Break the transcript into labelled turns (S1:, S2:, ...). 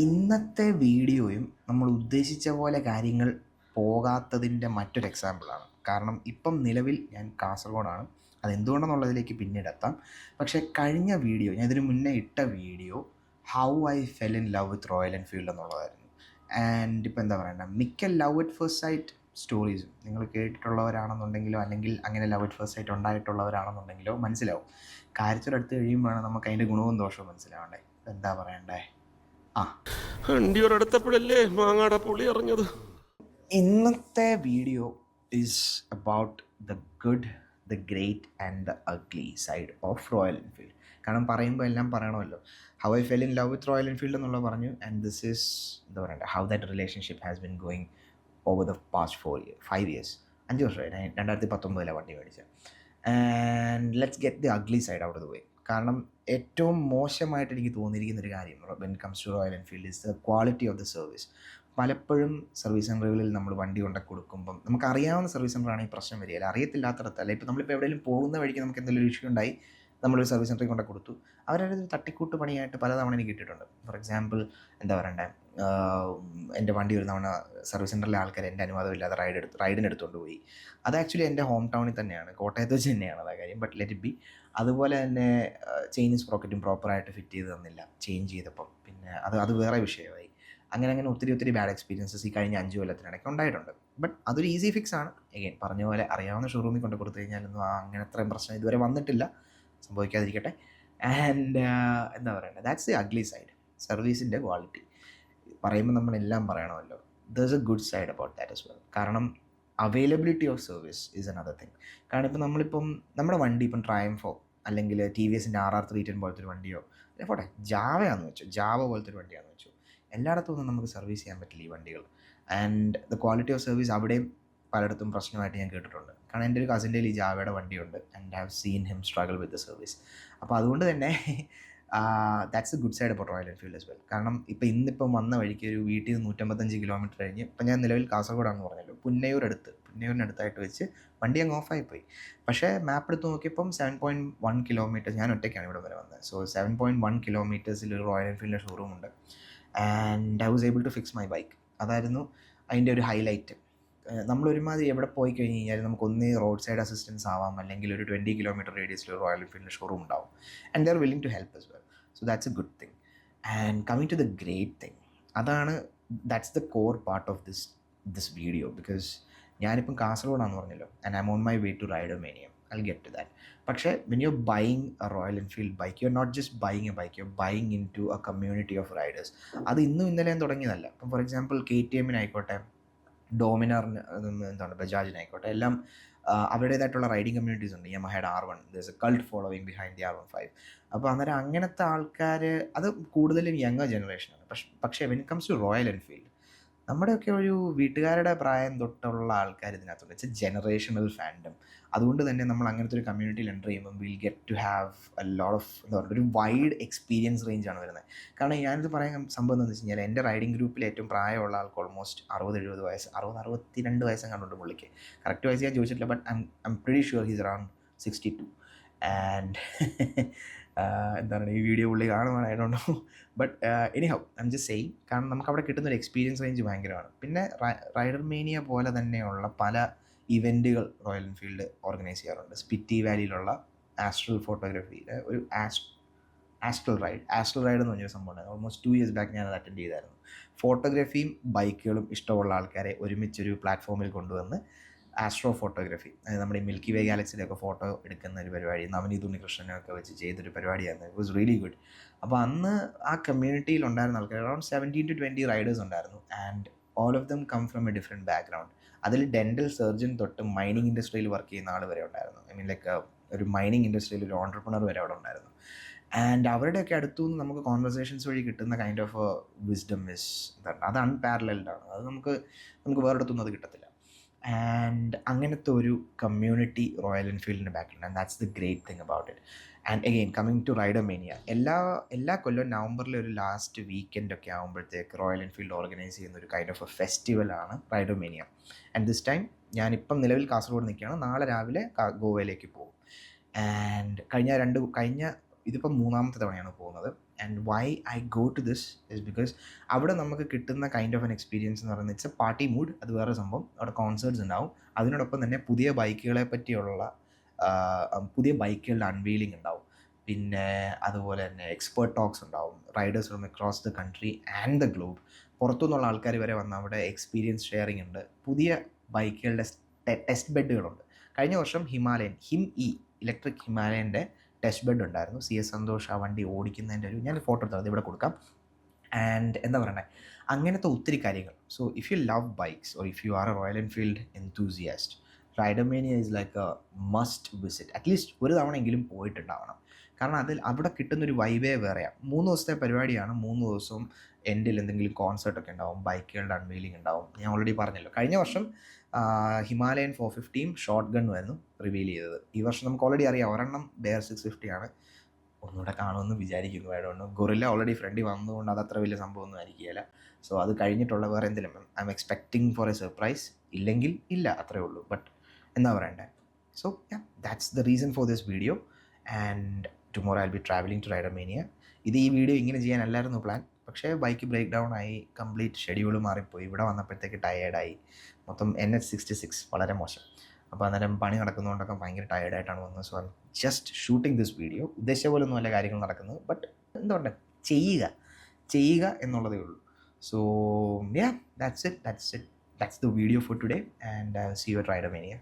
S1: ഇന്നത്തെ വീഡിയോയും നമ്മൾ ഉദ്ദേശിച്ച പോലെ കാര്യങ്ങൾ പോകാത്തതിൻ്റെ മറ്റൊരു എക്സാമ്പിളാണ്. കാരണം ഇപ്പം നിലവിൽ ഞാൻ കാസർഗോഡാണ്. അതെന്തുകൊണ്ടെന്നുള്ളതിലേക്ക് പിന്നീടെത്താം. പക്ഷേ കഴിഞ്ഞ വീഡിയോ, ഞാൻ ഇതിന് മുന്നേ ഇട്ട video how I fell in love with Royal Enfield എന്നുള്ളതായിരുന്നു. ആൻഡ് ഇപ്പോൾ എന്താ പറയണ്ടേ, മിക്ക ലവ് അറ്റ് ഫസ്റ്റ് സൈറ്റ് സ്റ്റോറീസും നിങ്ങൾ കേട്ടിട്ടുള്ളവരാണെന്നുണ്ടെങ്കിലോ അല്ലെങ്കിൽ അങ്ങനെ ലവ് അറ്റ് ഫസ്റ്റ് സൈറ്റ് ഉണ്ടായിട്ടുള്ളവരാണെന്നുണ്ടെങ്കിലോ മനസ്സിലാവും. കാര്യത്തിലെടുത്ത് കഴിയുമ്പോഴാണ് നമുക്ക് അതിൻ്റെ ഗുണവും ദോഷവും മനസ്സിലാവണ്ടേ. എന്താ പറയണ്ടേ, ആ
S2: വണ്ടിയോടടുത്തപ്പോഴല്ലേ മാങ്ങാടെ പുളി അറിഞ്ഞത്.
S1: ഇന്നത്തെ video is about the good, the great and the ugly side of Royal Enfield. കാരണം പറയുമ്പോൾ എല്ലാം പറയണമല്ലോ. How I fell in love with Royal Enfield എന്നുള്ളത് പറഞ്ഞു. ആൻഡ് ദിസ് ഈസ് എന്താ പറയണ്ടേ, how that relationship has been going over the past 5 years. 5 വർഷമായി. ഞാൻ 2019 വണ്ടി മേടിച്ചത്. And let's get the ugly side out of the way. കാരണം ഏറ്റവും മോശമായിട്ട് എനിക്ക് തോന്നിയിരിക്കുന്നൊരു കാര്യം when comes to Royal Enfield is the quality of the service. പലപ്പോഴും സർവീസ് സെൻ്ററുകളിൽ നമ്മൾ വണ്ടി കൊണ്ട് കൊടുക്കുമ്പം നമുക്കറിയാവുന്ന സർവീസ് സെൻ്ററാണ് ഈ പ്രശ്നം വരികയില്ല. അറിയത്തില്ലാത്തടത്തല്ല. ഇപ്പോൾ നമ്മളിപ്പോൾ എവിടെയെങ്കിലും പോകുന്ന വഴിക്ക് നമുക്ക് എന്തെങ്കിലും ഇഷ്യൂ ഉണ്ടായി, നമ്മളൊരു സർവീസ് സെൻ്ററിൽ കൊണ്ട് കൊടുത്തു, അവരൊരു തട്ടിക്കൂട്ട് പണിയായിട്ട് പലതവണ എനിക്ക് കിട്ടിയിട്ടുണ്ട്. ഫോർ എക്സാമ്പിൾ എന്താ പറയണ്ടേ, എൻ്റെ വണ്ടി ഒരു തവണ സർവീസ് സെൻ്ററിലെ ആൾക്കാർ എൻ്റെ അനുവാദമില്ലാതെ റൈഡിന് എടുത്തുകൊണ്ട് പോയി. അത് ആക്ച്വലി എൻ്റെ ഹോം ടൗണിൽ തന്നെയാണ്, കോട്ടയത്ത് വെച്ച് തന്നെയാണ് അതാ കാര്യം. But let it be. അതുപോലെ തന്നെ ചെയിൻ സ്പ്രോക്കറ്റും പ്രോപ്പറായിട്ട് ഫിറ്റ് ചെയ്ത് തന്നില്ല ചേഞ്ച് ചെയ്തപ്പം. പിന്നെ അത് വേറെ വിഷയമായി. അങ്ങനെ ഒത്തിരി ബാഡ് എക്സ്പീരിയൻസസ് ഈ കഴിഞ്ഞ 5 കൊല്ലത്തിനിടയ്ക്ക് ഉണ്ടായിട്ടുണ്ട്. ബട്ട് അതൊരു ഈസി ഫിക്സ് ആണ്. എഗെയിൻ പറഞ്ഞ പോലെ അറിയാവുന്ന ഷോറൂമിൽ കൊണ്ട് കൊടുത്തു കഴിഞ്ഞാലൊന്നും അങ്ങനെ അത്രയും പ്രശ്നം ഇതുവരെ വന്നിട്ടില്ല, സംഭവിക്കാതിരിക്കട്ടെ. ആൻഡ് എന്താ പറയണ്ടത്, ദാറ്റ്സ് ദി അഗ്ലി സൈഡ്. സർവീസിൻ്റെ ക്വാളിറ്റി പറയുമ്പോൾ നമ്മളെല്ലാം പറയണമല്ലോ. There a good side about that as well. കാരണം availability of service is another thing. കാരണം ഇപ്പം നമ്മളിപ്പം നമ്മുടെ വണ്ടി ഇപ്പം ട്രയംഫോ അല്ലെങ്കിൽ ടി വി എസിൻ്റെ RR310 പോലത്തെ ഒരു വണ്ടിയോ, പോട്ടെ ജാവയാണെന്ന് വെച്ചു, ജാവ പോലത്തെ ഒരു വണ്ടിയാണെന്ന് വെച്ചു, എല്ലായിടത്തും ഒന്നും നമുക്ക് സർവീസ് ചെയ്യാൻ പറ്റില്ല ഈ വണ്ടികൾ. And the quality of service അവിടെയും പലയിടത്തും പ്രശ്നമായിട്ട് ഞാൻ കേട്ടിട്ടുണ്ട്. കാരണം എൻ്റെ ഒരു കസിൻ്റെ ഈ ജാവയുടെ വണ്ടിയുണ്ട് and have seen him struggle with the service. അപ്പോൾ അതുകൊണ്ട് തന്നെ that's A good side about royal Enfield as well. കാരണം ഇന്നിപ്പം വന്ന വഴിക്ക് ഒരു വീട്ടിൽ നിന്ന് 155 കിലോമീറ്റർ കഴിഞ്ഞ്, ഇപ്പം ഞാൻ നിലവിൽ കാസർഗോഡാണെന്ന് പറഞ്ഞല്ലോ, പുന്നയൂരിനടുത്തായിട്ട് വെച്ച് വണ്ടി അങ്ങ് ഓഫായിപ്പോയി. പക്ഷേ മാപ്പ് എടുത്ത് നോക്കിയപ്പം 7.1 കിലോമീറ്റേഴ്സ്, ഞാൻ ഒറ്റയ്ക്കാണ് ഇവിടെ വരെ വന്നത്. സോ 7.1 കിലോമീറ്റേഴ്സിൽ ഒരു റോയൽ എൻഫീൽഡിൻ്റെ ഷോറൂമുണ്ട്. And I was able to fix my bike. അതായിരുന്നു അതിൻ്റെ ഒരു ഹൈലൈറ്റ്. നമ്മളൊരുമാതിരി എവിടെ പോയി കഴിഞ്ഞ് കഴിഞ്ഞാൽ നമുക്കൊന്ന് റോഡ് സൈഡ് അസിസ്റ്റൻസ് ആവാം, അല്ലെങ്കിൽ ഒരു 20 കിലോമീറ്റർ റേഡിയസിൽ ഒരു റോയൽ എൻഫീൽഡിൻ്റെ ഷോറൂം ഉണ്ടാവും. And they are willing to help as well. So that's a good thing. And coming to the great thing, that's the core part of this video, because ഞാനിപ്പം കാസർഗോഡാണെന്ന് പറഞ്ഞല്ലോ, and I'm on my way to Rider Mania. I'll get to that. പക്ഷേ when you're buying a Royal Enfield bike, you're not just buying a bike, you're buying into a community of riders. അത് ഇന്നും ഇന്നലെയും തുടങ്ങിയതല്ല. ഇപ്പം for example KTM-നായിക്കോട്ടെ, ഡോമിനാറിന്, എന്താണ് ബജാജിനായിക്കോട്ടെ, എല്ലാം അവരുടേതായിട്ടുള്ള riding communities ഉണ്ട്. യമഹയുടെ R1, there is A cult following behind the R15. അപ്പോൾ അന്നേരം അങ്ങനത്തെ ആൾക്കാർ, അത് കൂടുതലും യങ്ങർ ജനറേഷനാണ്. പക്ഷേ when it comes to Royal Enfield, നമ്മുടെയൊക്കെ ഒരു വീട്ടുകാരുടെ പ്രായം തൊട്ടുള്ള ആൾക്കാർ ഇതിനകത്തുണ്ട്. It's a generational fandom. അതുകൊണ്ട് തന്നെ നമ്മൾ അങ്ങനത്തെ ഒരു കമ്മ്യൂണിറ്റിയിൽ എൻ്റർ ചെയ്യുമ്പോൾ will get to have a lot of, എന്താ പറയുക, ഒരു വൈഡ് എക്സ്പീരിയൻസ് റേഞ്ചാണ് വരുന്നത്. കാരണം ഞാനിത് പറയാൻ സംഭവം എന്താണെന്ന് വെച്ച് കഴിഞ്ഞാൽ, എൻ്റെ റൈഡിങ് ഗ്രൂപ്പിൽ ഏറ്റവും പ്രായമുള്ള ആൾക്ക് ഓൾമോസ്റ്റ് 60-70 വയസ്സ്, 62 വയസ്സും കണ്ടുണ്ട് പുള്ളിക്ക്. കറക്റ്റ് വയസ്സ് ഞാൻ ചോദിച്ചിട്ടില്ല, but I'm pretty sure he's around 62. And എന്താണ് ഈ വീഡിയോ പുള്ളി കാണുവാണ്, I don't know. But anyhow I'm just saying. കാരണം നമുക്ക് അവിടെ കിട്ടുന്നൊരു എക്സ്പീരിയൻസ് റേഞ്ച് ഭയങ്കരമാണ്. പിന്നെ റൈഡർമേനിയ പോലെ തന്നെയുള്ള പല ഇവൻറ്റുകൾ റോയൽ എൻഫീൽഡ് ഓർഗനൈസ് ചെയ്യാറുണ്ട്. സ്പിറ്റി വാലിയിലുള്ള ആസ്ട്രൽ ഫോട്ടോഗ്രാഫിയുടെ ഒരു ആസ്ട്രൽ റൈഡ് എന്ന് പറഞ്ഞൊരു സംഭവം. ഓൾമോസ്റ്റ് 2 years ബാക്ക് ഞാനത് അറ്റൻഡ് ചെയ്തായിരുന്നു. ഫോട്ടോഗ്രാഫിയും ബൈക്കുകളും ഇഷ്ടമുള്ള ആൾക്കാരെ ഒരുമിച്ചൊരു പ്ലാറ്റ്ഫോമിൽ കൊണ്ടുവന്ന് ആസ്ട്രോ ഫോട്ടോഗ്രാഫി, അതായത് നമ്മുടെ ഈ മിൽക്കി വേ ഗാലക്സിയിലൊക്കെ ഫോട്ടോ എടുക്കുന്ന ഒരു പരിപാടി, നവനീത് ഉണ്ണികൃഷ്ണനൊക്കെ വെച്ച് ചെയ്തൊരു പരിപാടിയായിരുന്നു. It was really good. അപ്പോൾ അന്ന് ആ കമ്മ്യൂണിറ്റിയിൽ ഉണ്ടായിരുന്ന ആൾക്കാർ അറൗണ്ട് 17 to 20 റൈഡേഴ്സ് ഉണ്ടായിരുന്നു. And all of them come from a different background. അതിൽ ഡെൻ്റൽ സർജൻ തൊട്ട് മൈനിങ് ഇൻഡസ്ട്രിയിൽ വർക്ക് ചെയ്യുന്ന ആൾ വരെ ഉണ്ടായിരുന്നു. ഐ മീൻ ലൈക്ക് ഒരു മൈനിങ് ഇൻഡസ്ട്രിയിൽ ഒരു ഓൺട്രപ്രണർ വരെ അവിടെ ഉണ്ടായിരുന്നു. ആൻഡ് അവരുടെയൊക്കെ അടുത്തുനിന്ന് നമുക്ക് കോൺവെർസേഷൻസ് വഴി കിട്ടുന്ന കൈൻഡ് ഓഫ് വിസ്ഡം ഇസ് അത് അൺപാരലൽഡാണ്. അത് നമുക്ക് വേറെടുത്തൊന്നും അത് കിട്ടത്തില്ല. ആൻഡ് അങ്ങനത്തെ ഒരു കമ്മ്യൂണിറ്റി റോയൽ എൻഫീൽഡിൻ്റെ ബാക്കിലുണ്ട്. And that's the great thing about it. And again coming to Rider Mania, എല്ലാ കൊല്ലവും നവംബറിലെ ഒരു ലാസ്റ്റ് വീക്കെൻഡൊക്കെ ആകുമ്പോഴത്തേക്ക് റോയൽ എൻഫീൽഡ് ഓർഗനൈസ് ചെയ്യുന്ന ഒരു കൈൻഡ് ഓഫ് എ ഫെസ്റ്റിവലാണ് റൈഡർമേനിയ. ആൻഡ് ദിസ് ടൈം ഞാനിപ്പം നിലവിൽ കാസർഗോഡ് നിൽക്കുകയാണ്. നാളെ രാവിലെ ഗോവയിലേക്ക് പോകും. ആൻഡ് ഇതിപ്പം 3-ാമത്തെ തവണയാണ് പോകുന്നത്. And why I go to this is because അവിടെ നമുക്ക് കിട്ടുന്ന കൈൻഡ് ഓഫ് എൻ എക്സ്പീരിയൻസ് എന്ന് പറയുന്നത് ഇറ്റ്സ് എ പാർട്ടി മൂഡ്. അത് വേറെ സംഭവം. അവിടെ കോൺസേർട്സ് ഉണ്ടാവും. അതിനോടൊപ്പം തന്നെ പുതിയ ബൈക്കുകളെ പറ്റിയുള്ള പുതിയ ബൈക്കുകളുടെ അൺവീലിംഗ് ഉണ്ടാവും. പിന്നെ അതുപോലെ തന്നെ എക്സ്പേർട്ട് ടോക്സ് ഉണ്ടാവും. Riders from across the country and the globe, പുറത്തുനിന്നുള്ള ആൾക്കാർ വരെ വന്ന് അവിടെ എക്സ്പീരിയൻസ് ഷെയറിംഗ് ഉണ്ട്. പുതിയ ബൈക്കുകളുടെ ടെസ്റ്റ് ബെഡുകളുണ്ട്. കഴിഞ്ഞ വർഷം ഹിമാലയൻ ഇലക്ട്രിക് ഹിമാലയൻ്റെ ടെസ്റ്റ് ബെഡ് ഉണ്ടായിരുന്നു. CS സന്തോഷ് ആ വണ്ടി ഓടിക്കുന്നതിൻ്റെ ഞാൻ ഫോട്ടോ എടുത്തത് ഇവിടെ കൊടുക്കാം. ആൻഡ് എന്താ പറയണേ, അങ്ങനത്തെ ഒത്തിരി കാര്യങ്ങൾ. So if you love bikes or if you are a Royal Enfield enthusiast, Rider Mania is like a must visit. At least ഒരു തവണയെങ്കിലും പോയിട്ടുണ്ടാവണം. കാരണം അവിടെ കിട്ടുന്നൊരു വൈബേ വേറെയാണ്. 3 ദിവസത്തെ പരിപാടിയാണ്. 3 ദിവസവും എൻഡിൽ എന്തെങ്കിലും കോൺസേർട്ടൊക്കെ ഉണ്ടാവും, ബൈക്കുകളുടെ അൺവീലിംഗ് ഉണ്ടാവും. ഞാൻ ഓൾറെഡി പറഞ്ഞല്ലോ, കഴിഞ്ഞ വർഷം ഹിമാലയൻ 450 ഷോർട്ട് ഗണ്ണുമായിരുന്നു റിവീൽ ചെയ്തത്. ഈ വർഷം നമുക്ക് ഓൾറെഡി അറിയാം ഒരെണ്ണം ബെയർ 650 ആണ്. ഒന്നുകൂടെ കാണുമെന്ന് വിചാരിക്കുന്നു. വേണമെന്ന് ഗൊറില്ല ഓൾറെഡി ഫ്രണ്ടിൽ വന്നതുകൊണ്ട് അത് അത്ര വലിയ സംഭവമൊന്നും ആയിരിക്കുകയില്ല. സോ അത് കഴിഞ്ഞിട്ടുള്ള വേറെ എന്തെങ്കിലും I'm expecting for a surprise. ഇല്ലെങ്കിൽ ഇല്ല, അത്രേ ഉള്ളൂ. ബട്ട് എന്താ പറയണ്ടേ, so that's the reason for this video. And tomorrow I will be travelling to Rider Mania. ഈ വീഡിയോ ഇങ്ങനെ ചെയ്യാനല്ലായിരുന്നു പ്ലാൻ. പക്ഷേ ബൈക്ക് ബ്രേക്ക് ഡൗൺ ആയി, കംപ്ലീറ്റ് ഷെഡ്യൂൾ മാറിപ്പോയി. ഇവിടെ വന്നപ്പോഴത്തേക്ക് ടയേർഡായി. മൊത്തം NH66 വളരെ മോശം. അപ്പോൾ അന്നേരം പണി നടക്കുന്നതുകൊണ്ടൊക്കെ ഭയങ്കര ടയേർഡായിട്ടാണ് വന്നത്. So I am just shooting this video. ഉദ്ദേശിച്ച പോലെ ഒന്നും അല്ല കാര്യങ്ങൾ നടക്കുന്നത്. ബട്ട് എന്തുകൊണ്ട് ചെയ്യുക എന്നുള്ളതേ ഉള്ളൂ. So that's the video for today and see you at റൈഡർമേനിയ.